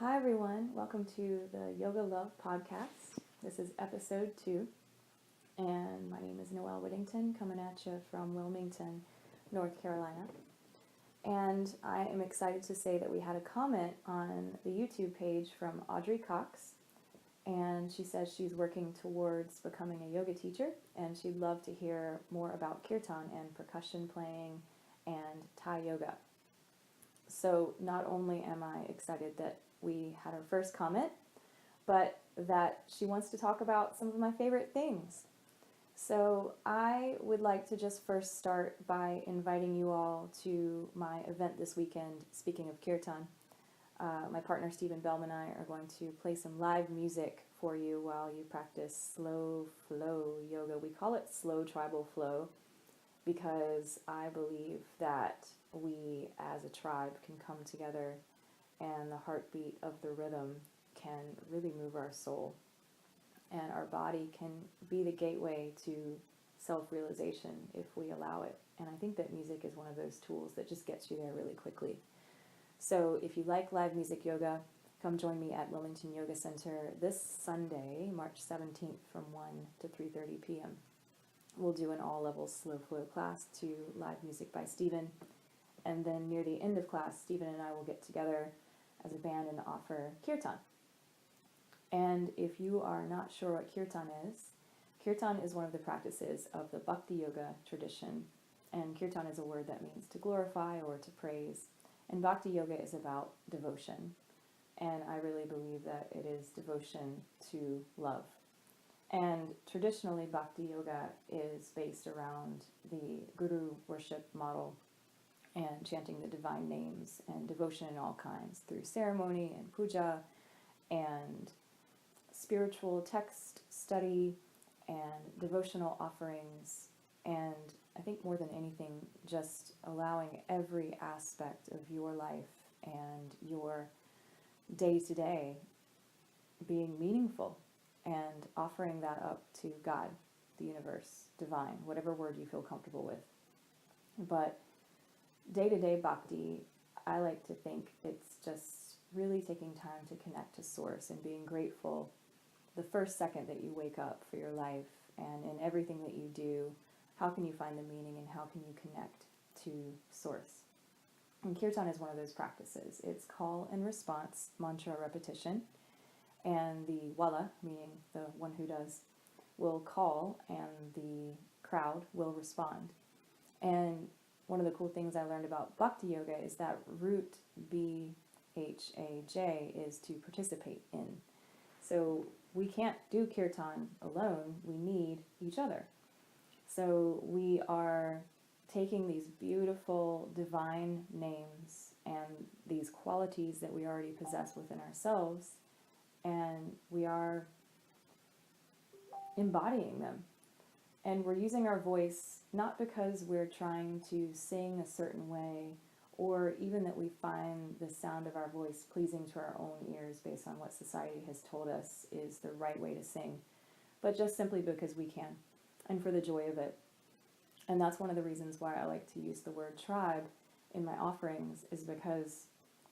Hi everyone, welcome to the Yoga Love podcast. This is episode 2, and my name is Noelle Whittington, coming at you from Wilmington, North Carolina. And I am excited to say that we had a comment on the YouTube page from Audrey Cox, and she says she's working towards becoming a yoga teacher, and she'd love to hear more about kirtan and percussion playing and Thai yoga. So not only am I excited that we had our first comment, but that she wants to talk about some of my favorite things. So I would like to just first start by inviting you all to my event this weekend. Speaking of kirtan, my partner Stephen Bellm and I are going to play some live music for you while you practice slow flow yoga. We call it slow tribal flow because I believe that we as a tribe can come together and the heartbeat of the rhythm can really move our soul. And our body can be the gateway to self-realization if we allow it. And I think that music is one of those tools that just gets you there really quickly. So if you like live music yoga, come join me at Wilmington Yoga Center this Sunday, March 17th from 1 to 3:30 p.m. We'll do an all-levels slow flow class to live music by Stephen. And then near the end of class, Stephen and I will get together as a band and offer kirtan. And if you are not sure what kirtan is one of the practices of the bhakti yoga tradition. And kirtan is a word that means to glorify or to praise. And bhakti yoga is about devotion. And I really believe that it is devotion to love. And traditionally, bhakti yoga is based around the guru worship model and chanting the divine names and devotion in all kinds through ceremony and puja and spiritual text study and devotional offerings, and I think more than anything, just allowing every aspect of your life and your day-to-day being meaningful and offering that up to God, the universe, divine, whatever word you feel comfortable with. But day-to-day bhakti, I like to think it's just really taking time to connect to source and being grateful the first second that you wake up for your life, and in everything that you do, how can you find the meaning and how can you connect to source? And kirtan is one of those practices. It's call and response, mantra repetition, and the wala, meaning the one who does, will call and the crowd will respond. And one of the cool things I learned about bhakti yoga is that root BHAJ is to participate in. So we can't do kirtan alone, we need each other. So we are taking these beautiful divine names and these qualities that we already possess within ourselves, and we are embodying them. And we're using our voice not because we're trying to sing a certain way, or even that we find the sound of our voice pleasing to our own ears based on what society has told us is the right way to sing, but just simply because we can, and for the joy of it. And that's one of the reasons why I like to use the word tribe in my offerings, is because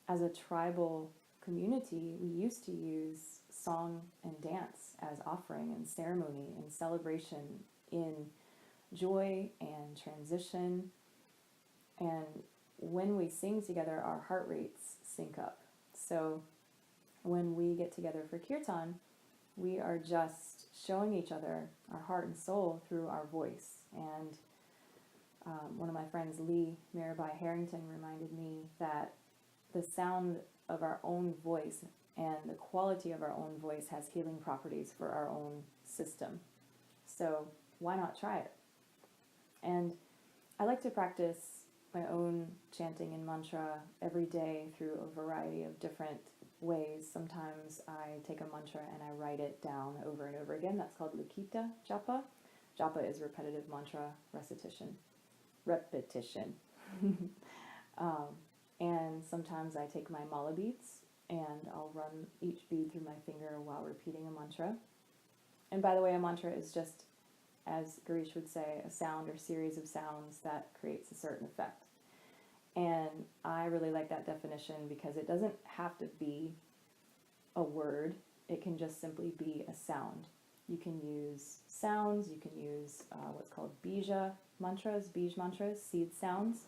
as a tribal community, we used to use song and dance as offering and ceremony and celebration in joy and transition. And when we sing together, our heart rates sync up. So when we get together for kirtan, we are just showing each other our heart and soul through our voice. And one of my friends, Lee Mirabai Harrington, reminded me that the sound of our own voice and the quality of our own voice has healing properties for our own system. So why not try it? And I like to practice my own chanting and mantra every day through a variety of different ways. Sometimes I take a mantra and I write it down over and over again. That's called Likita Japa. Japa is repetitive mantra repetition. And sometimes I take my mala beads and I'll run each bead through my finger while repeating a mantra. And by the way, a mantra is just, as Garish would say, a sound or series of sounds that creates a certain effect. And I really like that definition because it doesn't have to be a word. It can just simply be a sound. You can use sounds. You can use what's called bij mantras, seed sounds,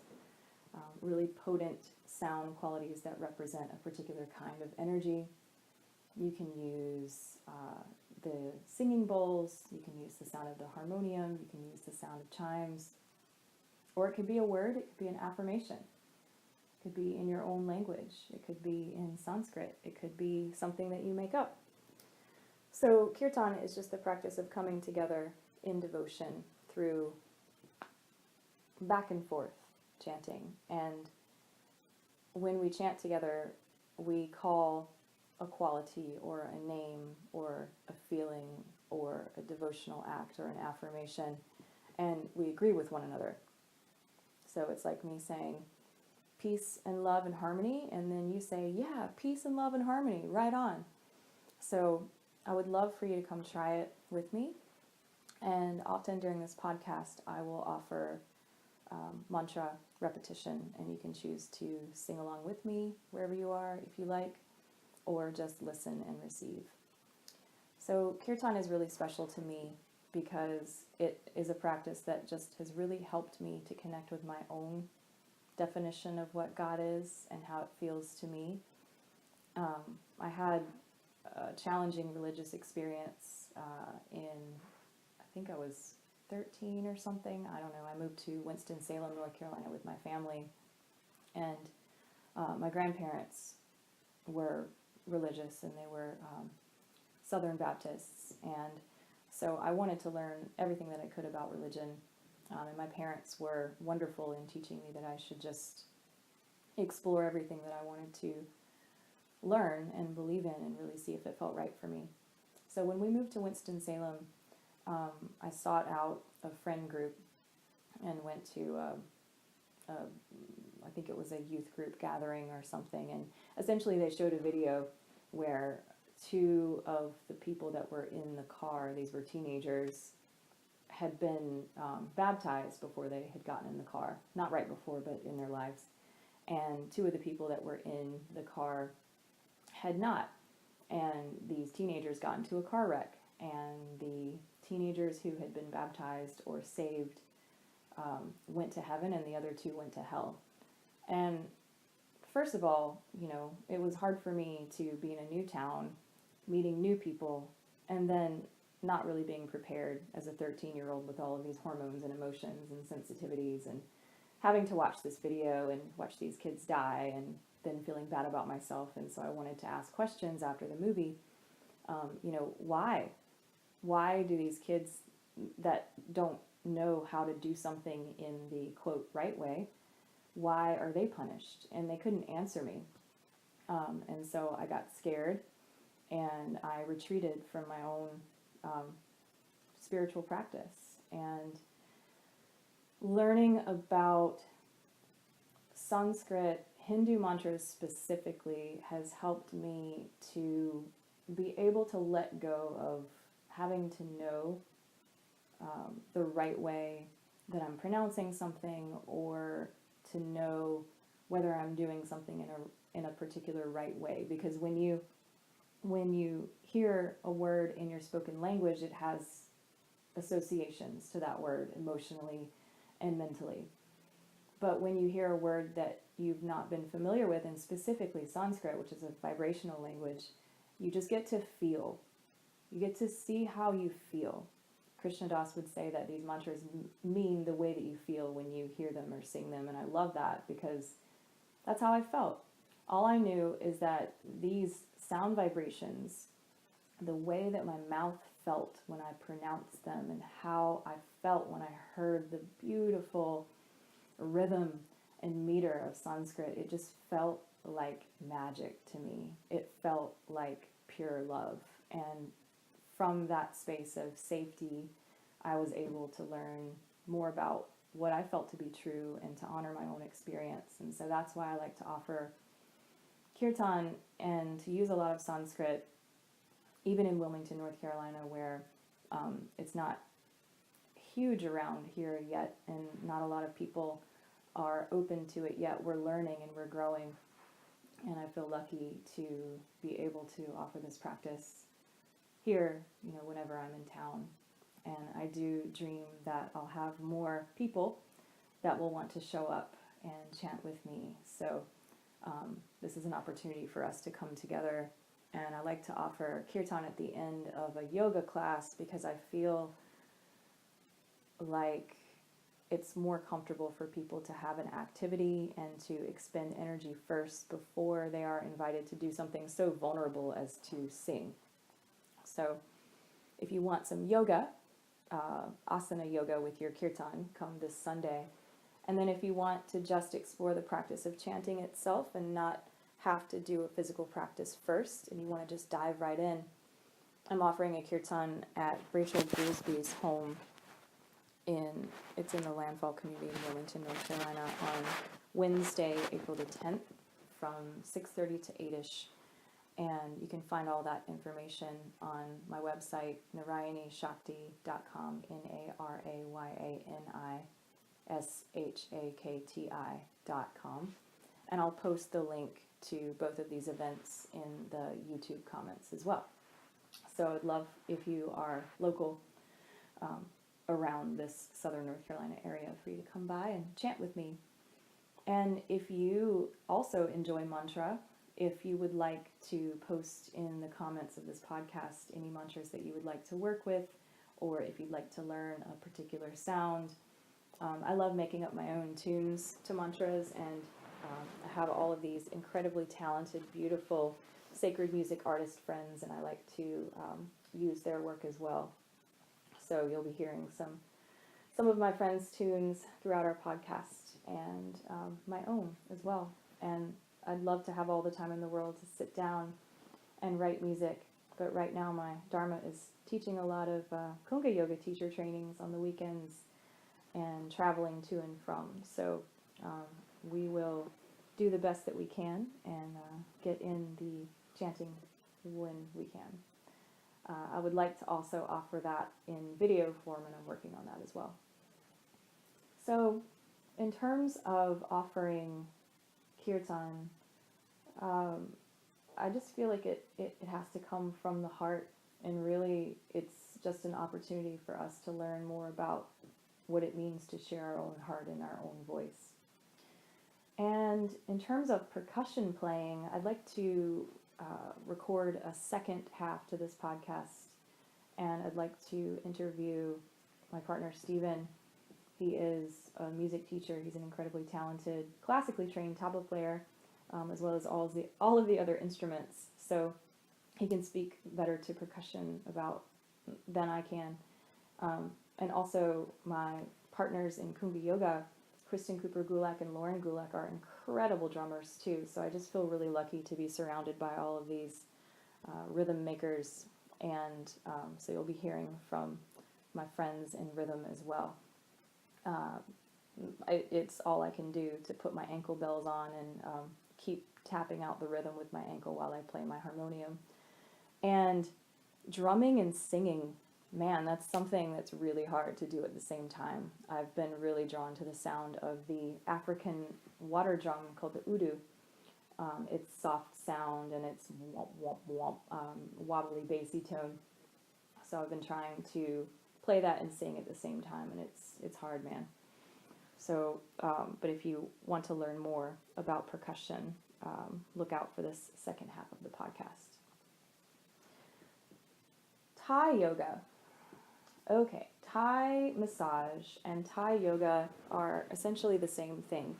really potent sound qualities that represent a particular kind of energy. You can use the singing bowls. You can use the sound of the harmonium. You can use the sound of chimes. Or it could be a word. It could be an affirmation. It could be in your own language. It could be in Sanskrit. It could be something that you make up. So kirtan is just the practice of coming together in devotion through back and forth chanting. And when we chant together, we call a quality or a name or a feeling or a devotional act or an affirmation, and we agree with one another. So it's like me saying peace and love and harmony, and then you say, yeah, peace and love and harmony, right on. So I would love for you to come try it with me. And often during this podcast, I will offer mantra repetition, and you can choose to sing along with me wherever you are if you like, or just listen and receive. So kirtan is really special to me because it is a practice that just has really helped me to connect with my own definition of what God is and how it feels to me. I had a challenging religious experience in, I think I was 13 or something. I don't know. I moved to Winston-Salem, North Carolina with my family, and my grandparents were religious, and they were Southern Baptists, and so I wanted to learn everything that I could about religion, and my parents were wonderful in teaching me that I should just explore everything that I wanted to learn and believe in and really see if it felt right for me. So when we moved to Winston-Salem, I sought out a friend group and went to I think it was a youth group gathering or something, and essentially they showed a video where two of the people that were in the car, these were teenagers, had been baptized before they had gotten in the car. Not right before, but in their lives. And two of the people that were in the car had not. And these teenagers got into a car wreck, and the teenagers who had been baptized or saved went to heaven, and the other two went to hell. And first of all, it was hard for me to be in a new town, meeting new people, and then not really being prepared as a 13-year-old with all of these hormones and emotions and sensitivities, and having to watch this video and watch these kids die, and then feeling bad about myself. And so I wanted to ask questions after the movie. Why do these kids that don't know how to do something in the quote right way, why are they punished? And they couldn't answer me. And so I got scared, and I retreated from my own spiritual practice. And learning about Sanskrit, Hindu mantras specifically, has helped me to be able to let go of having to know the right way that I'm pronouncing something, or to know whether I'm doing something in a particular right way. Because when you hear a word in your spoken language, it has associations to that word emotionally and mentally. But when you hear a word that you've not been familiar with, and specifically Sanskrit, which is a vibrational language, you just get to feel. You get to see how you feel. Krishna Das would say that these mantras mean the way that you feel when you hear them or sing them, and I love that because that's how I felt. All I knew is that these sound vibrations, the way that my mouth felt when I pronounced them, and how I felt when I heard the beautiful rhythm and meter of Sanskrit, it just felt like magic to me. It felt like pure love. And from that space of safety, I was able to learn more about what I felt to be true and to honor my own experience. And so that's why I like to offer kirtan and to use a lot of Sanskrit, even in Wilmington, North Carolina, where it's not huge around here yet, and not a lot of people are open to it yet. We're learning and we're growing. And I feel lucky to be able to offer this practice here, whenever I'm in town. And I do dream that I'll have more people that will want to show up and chant with me. So this is an opportunity for us to come together. And I like to offer kirtan at the end of a yoga class because I feel like it's more comfortable for people to have an activity and to expend energy first before they are invited to do something so vulnerable as to sing. So if you want some yoga, asana yoga with your kirtan, come this Sunday. And then if you want to just explore the practice of chanting itself and not have to do a physical practice first, and you want to just dive right in, I'm offering a kirtan at Rachel Goolsby's home. It's in the Landfall community in Wilmington, North Carolina, on Wednesday, April the 10th, from 6:30 to 8ish. And you can find all that information on my website, narayanishakti.com, NARAYANISHAKTI.com. And I'll post the link to both of these events in the YouTube comments as well. So I'd love if you are local around this southern North Carolina area for you to come by and chant with me. And if you also enjoy mantra, if you would like to post in the comments of this podcast any mantras that you would like to work with, or if you'd like to learn a particular sound, I love making up my own tunes to mantras, and I have all of these incredibly talented, beautiful sacred music artist friends, and I like to use their work as well. So you'll be hearing some of my friends' tunes throughout our podcast, and my own as well. And I'd love to have all the time in the world to sit down and write music, but right now my Dharma is teaching a lot of Kunga Yoga teacher trainings on the weekends and traveling to and from. So we will do the best that we can and get in the chanting when we can. I would like to also offer that in video form, and I'm working on that as well. So in terms of offering kirtan, I just feel like it has to come from the heart, and really it's just an opportunity for us to learn more about what it means to share our own heart and our own voice. And in terms of percussion playing, I'd like to record a second half to this podcast, and I'd like to interview my partner Stephen. He is a music teacher. He's an incredibly talented, classically trained tabla player, as well as all of the other instruments. So he can speak better to percussion than I can. And also my partners in Kunga Yoga, Kristen Cooper-Gulak and Lauren Gulak, are incredible drummers too. So I just feel really lucky to be surrounded by all of these rhythm makers. And so you'll be hearing from my friends in rhythm as well. It's all I can do to put my ankle bells on and keep tapping out the rhythm with my ankle while I play my harmonium. And drumming and singing, man, that's something that's really hard to do at the same time. I've been really drawn to the sound of the African water drum called the udu. It's soft sound and it's womp, womp, womp, wobbly, bassy tone. So I've been trying to play that and sing at the same time, and it's hard, man. So, but if you want to learn more about percussion, look out for this second half of the podcast. Thai yoga. Okay, Thai massage and Thai yoga are essentially the same thing,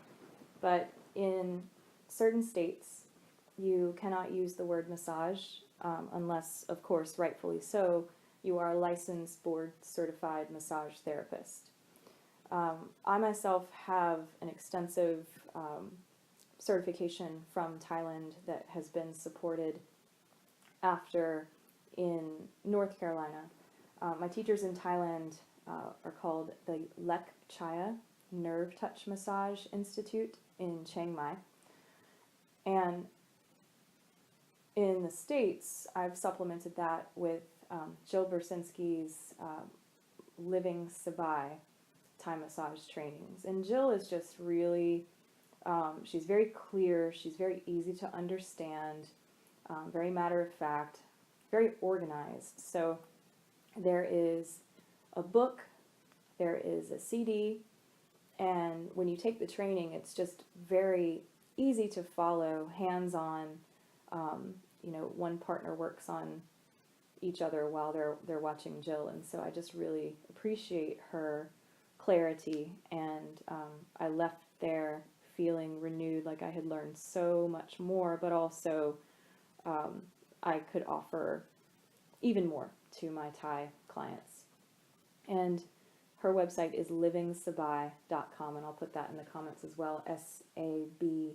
but in certain states you cannot use the word massage unless, of course, rightfully so, you are a licensed board certified massage therapist. I myself have an extensive certification from Thailand that has been supported after in North Carolina. My teachers in Thailand are called the Lek Chaya Nerve Touch Massage Institute in Chiang Mai. And in the States, I've supplemented that with Jill Bersinski's Living Sabai Thai massage trainings. And Jill is just really She's very clear. She's very easy to understand, very matter of fact, very organized. So there is a book, there is a CD, and when you take the training, it's just very easy to follow, hands-on. One partner works on each other while they're watching Jill, and so I just really appreciate her clarity, and I left there feeling renewed, like I had learned so much more, but also I could offer even more to my Thai clients. And her website is livingsabai.com, and I'll put that in the comments as well, Sabai.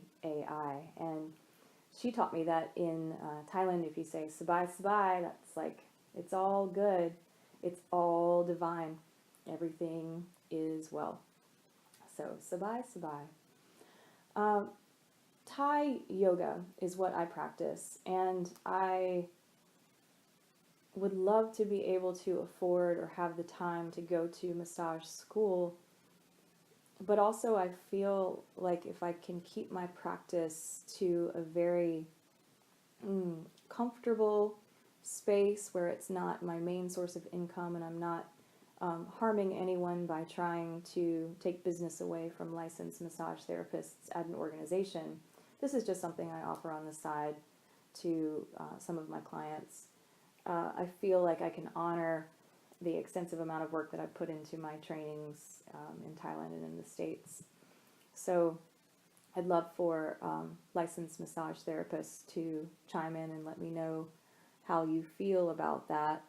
And she taught me that in Thailand, if you say Sabai, Sabai, that's like, it's all good, it's all divine, everything is well. So Sabai, Sabai. Thai yoga is what I practice, and I would love to be able to afford or have the time to go to massage school, but also I feel like if I can keep my practice to a very comfortable space where it's not my main source of income, and I'm not harming anyone by trying to take business away from licensed massage therapists at an organization. This is just something I offer on the side to some of my clients. I feel like I can honor the extensive amount of work that I've put into my trainings in Thailand and in the States. So I'd love for licensed massage therapists to chime in and let me know how you feel about that.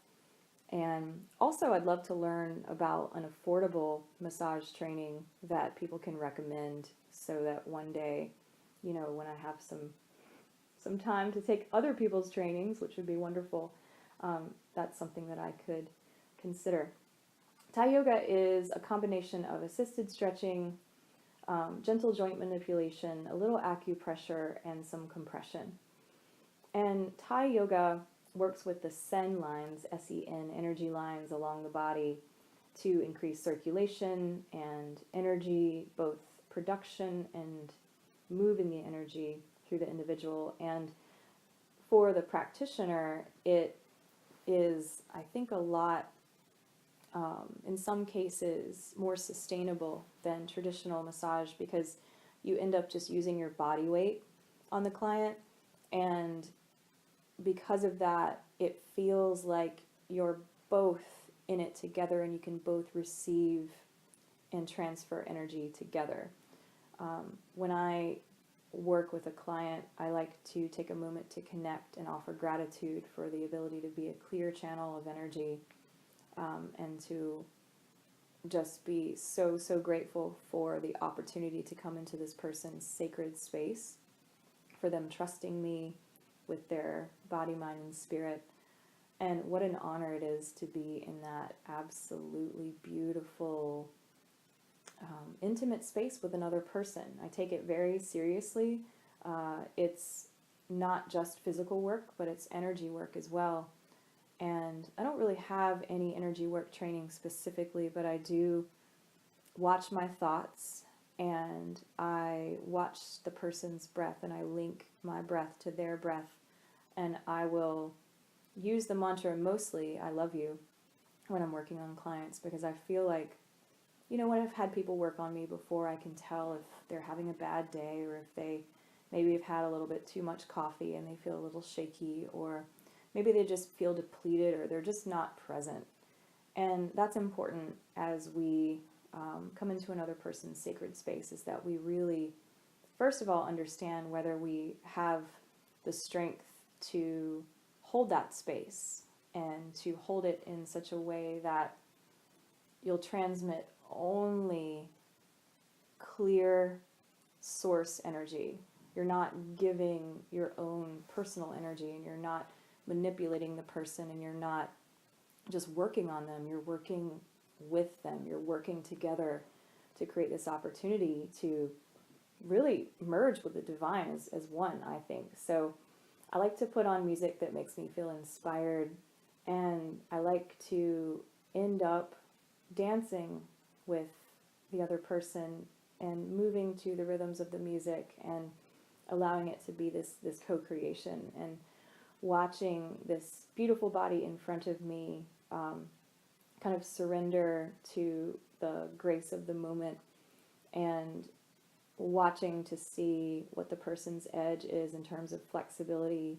And also I'd love to learn about an affordable massage training that people can recommend, so that one day, when I have some time to take other people's trainings, which would be wonderful, that's something that I could consider. Thai yoga is a combination of assisted stretching, gentle joint manipulation, a little acupressure, and some compression. And Thai yoga works with the Sen lines, S-E-N, energy lines along the body to increase circulation and energy, both production and moving the energy through the individual. And for the practitioner, it is, I think, a lot, in some cases, more sustainable than traditional massage, because you end up just using your body weight on the client, and because of that, it feels like you're both in it together, and you can both receive and transfer energy together. When I work with a client, I like to take a moment to connect and offer gratitude for the ability to be a clear channel of energy, and to just be so grateful for the opportunity to come into this person's sacred space, for them trusting me with their body, mind, and spirit. And what an honor it is to be in that absolutely beautiful, intimate space with another person. I take it very seriously. It's not just physical work, but it's energy work as well. And I don't really have any energy work training specifically, but I do watch my thoughts, and I watch the person's breath, and I link my breath to their breath, and I will use the mantra, mostly I love you, when I'm working on clients, because I feel like, when I've had people work on me before, I can tell if they're having a bad day, or if they maybe have had a little bit too much coffee and they feel a little shaky, or maybe they just feel depleted, or they're just not present. And that's important as we come into another person's sacred space, is that we really, first of all, understand whether we have the strength to hold that space and to hold it in such a way that you'll transmit only clear source energy. You're not giving your own personal energy, and you're not manipulating the person, and you're not just working on them. You're working with them. You're working together to create this opportunity to really merge with the divine as one, I think. So I like to put on music that makes me feel inspired, and I like to end up dancing with the other person and moving to the rhythms of the music and allowing it to be this co-creation, and watching this beautiful body in front of me kind of surrender to the grace of the moment, and watching to see what the person's edge is in terms of flexibility,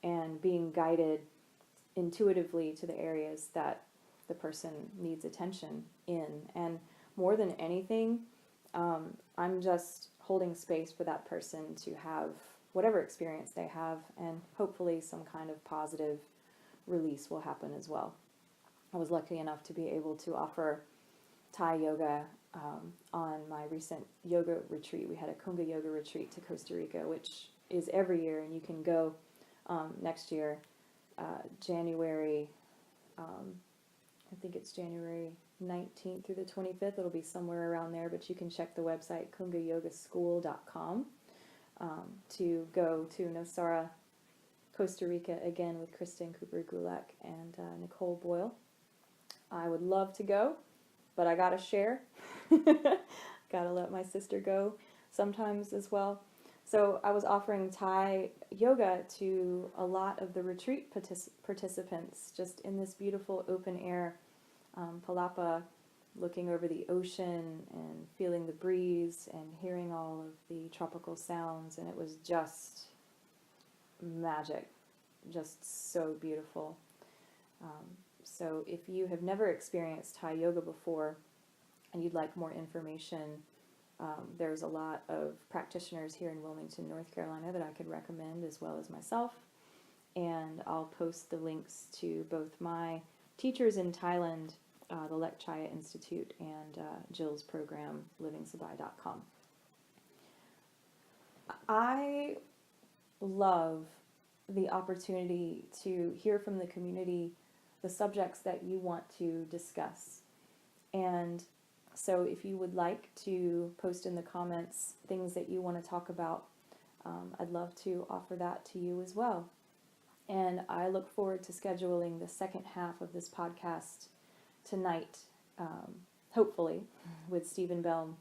and being guided intuitively to the areas that the person needs attention in. And more than anything, I'm just holding space for that person to have whatever experience they have, and hopefully some kind of positive release will happen as well. I was lucky enough to be able to offer Thai yoga on my recent yoga retreat. We had a Kunga yoga retreat to Costa Rica, which is every year, and you can go next year, January, I think it's January 19th through the 25th. It'll be somewhere around there, but you can check the website kungayogaschool.com to go to Nosara, Costa Rica again with Kristen Cooper-Gulak and Nicole Boyle. I would love to go, but I gotta share. Gotta let my sister go sometimes as well. So I was offering Thai yoga to a lot of the retreat participants, just in this beautiful open air palapa, looking over the ocean and feeling the breeze and hearing all of the tropical sounds, and it was just magic, just so beautiful. So if you have never experienced Thai yoga before and you'd like more information, there's a lot of practitioners here in Wilmington, North Carolina that I could recommend, as well as myself. And I'll post the links to both my teachers in Thailand, the Lek Chaya Institute, and Jill's program, livingsabai.com. I love the opportunity to hear from the community the subjects that you want to discuss. And so if you would like to post in the comments things that you want to talk about, I'd love to offer that to you as well. And I look forward to scheduling the second half of this podcast tonight, hopefully, with Stephen Bellm.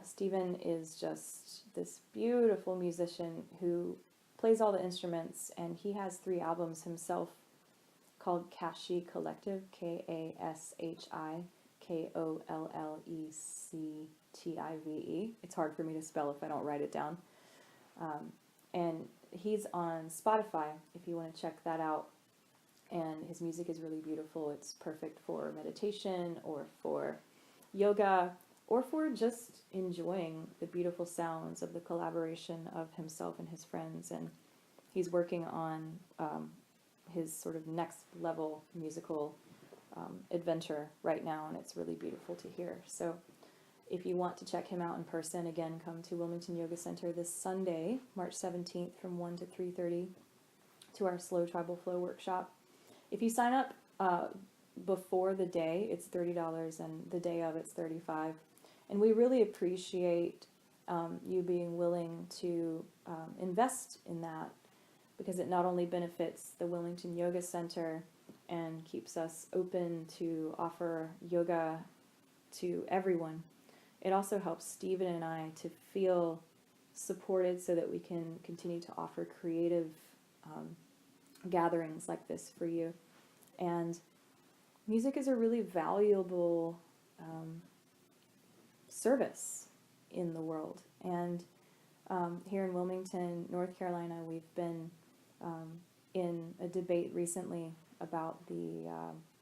Stephen is just this beautiful musician who plays all the instruments, and he has 3 albums himself called Kashi Collective, KASHI-KOLLECTIVE. It's hard for me to spell if I don't write it down. And he's on Spotify if you want to check that out. And his music is really beautiful. It's perfect for meditation or for yoga or for just enjoying the beautiful sounds of the collaboration of himself and his friends. And he's working on his sort of next level musical adventure right now, and it's really beautiful to hear. So if you want to check him out in person, again, come to Wilmington Yoga Center this Sunday, March 17th from 1 to 3:30 to our Slow Tribal Flow workshop. If you sign up before the day, it's $30, and the day of it's $35. And we really appreciate you being willing to invest in that, because it not only benefits the Wilmington Yoga Center and keeps us open to offer yoga to everyone, it also helps Stephen and I to feel supported so that we can continue to offer creative gatherings like this for you. And music is a really valuable service in the world. And here in Wilmington, North Carolina, we've been in a debate recently about the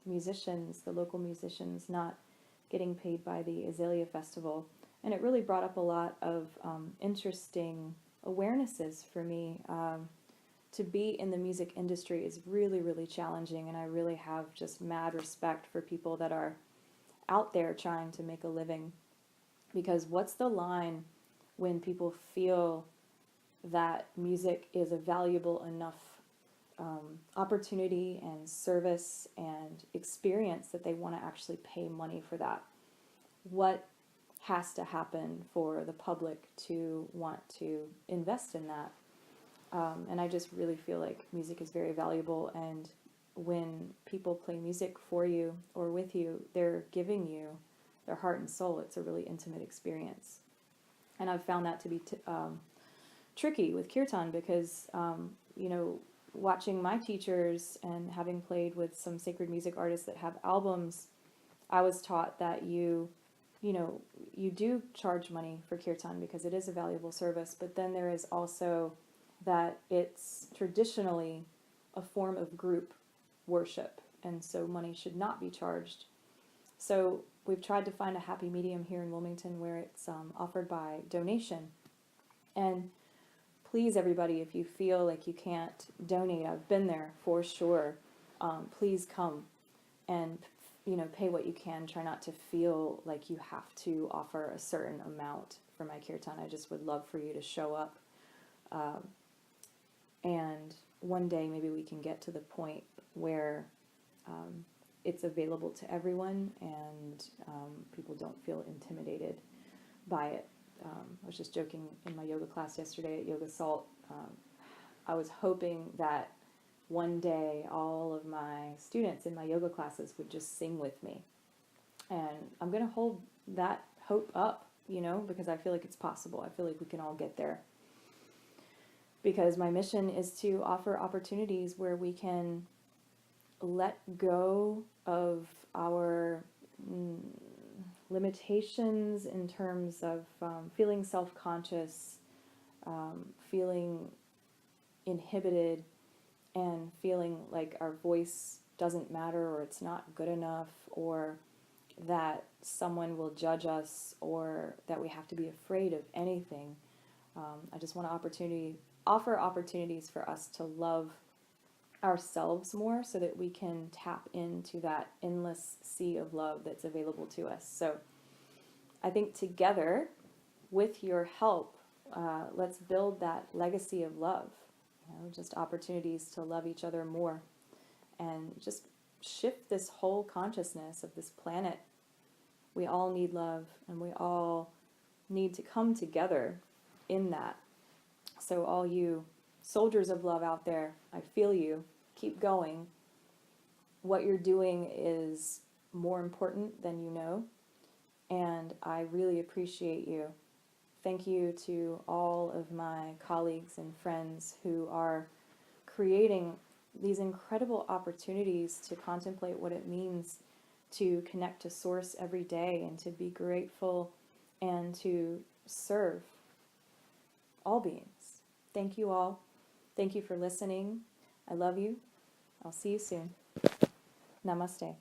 musicians, the local musicians, not getting paid by the Azalea Festival. And it really brought up a lot of interesting awarenesses for me. To be in the music industry is really, really challenging, and I really have just mad respect for people that are out there trying to make a living. Because what's the line when people feel that music is a valuable enough opportunity and service and experience that they want to actually pay money for that? What has to happen for the public to want to invest in that? And I just really feel like music is very valuable, and when people play music for you or with you, they're giving you their heart and soul. It's a really intimate experience. And I've found that to be tricky with kirtan because, watching my teachers and having played with some sacred music artists that have albums, I was taught that you do charge money for kirtan because it is a valuable service, but then there is also that it's traditionally a form of group worship, and so money should not be charged. So we've tried to find a happy medium here in Wilmington where it's offered by donation. And please, everybody, if you feel like you can't donate, I've been there for sure. Please come and pay what you can. Try not to feel like you have to offer a certain amount for my kirtan. I just would love for you to show up. And one day maybe we can get to the point where it's available to everyone and people don't feel intimidated by it. I was just joking in my yoga class yesterday at Yoga Salt. I was hoping that one day all of my students in my yoga classes would just sing with me. And I'm going to hold that hope up, because I feel like it's possible. I feel like we can all get there. Because my mission is to offer opportunities where we can let go of our limitations in terms of feeling self-conscious, feeling inhibited, and feeling like our voice doesn't matter or it's not good enough, or that someone will judge us, or that we have to be afraid of anything. I just want to offer opportunities for us to love ourselves more so that we can tap into that endless sea of love that's available to us. So I think together, with your help, let's build that legacy of love, just opportunities to love each other more and just shift this whole consciousness of this planet. We all need love, and we all need to come together in that. So all you soldiers of love out there, I feel you. Keep going. What you're doing is more important than you know, and I really appreciate you. Thank you to all of my colleagues and friends who are creating these incredible opportunities to contemplate what it means to connect to Source every day and to be grateful and to serve all beings. Thank you all. Thank you for listening. I love you. I'll see you soon. Namaste.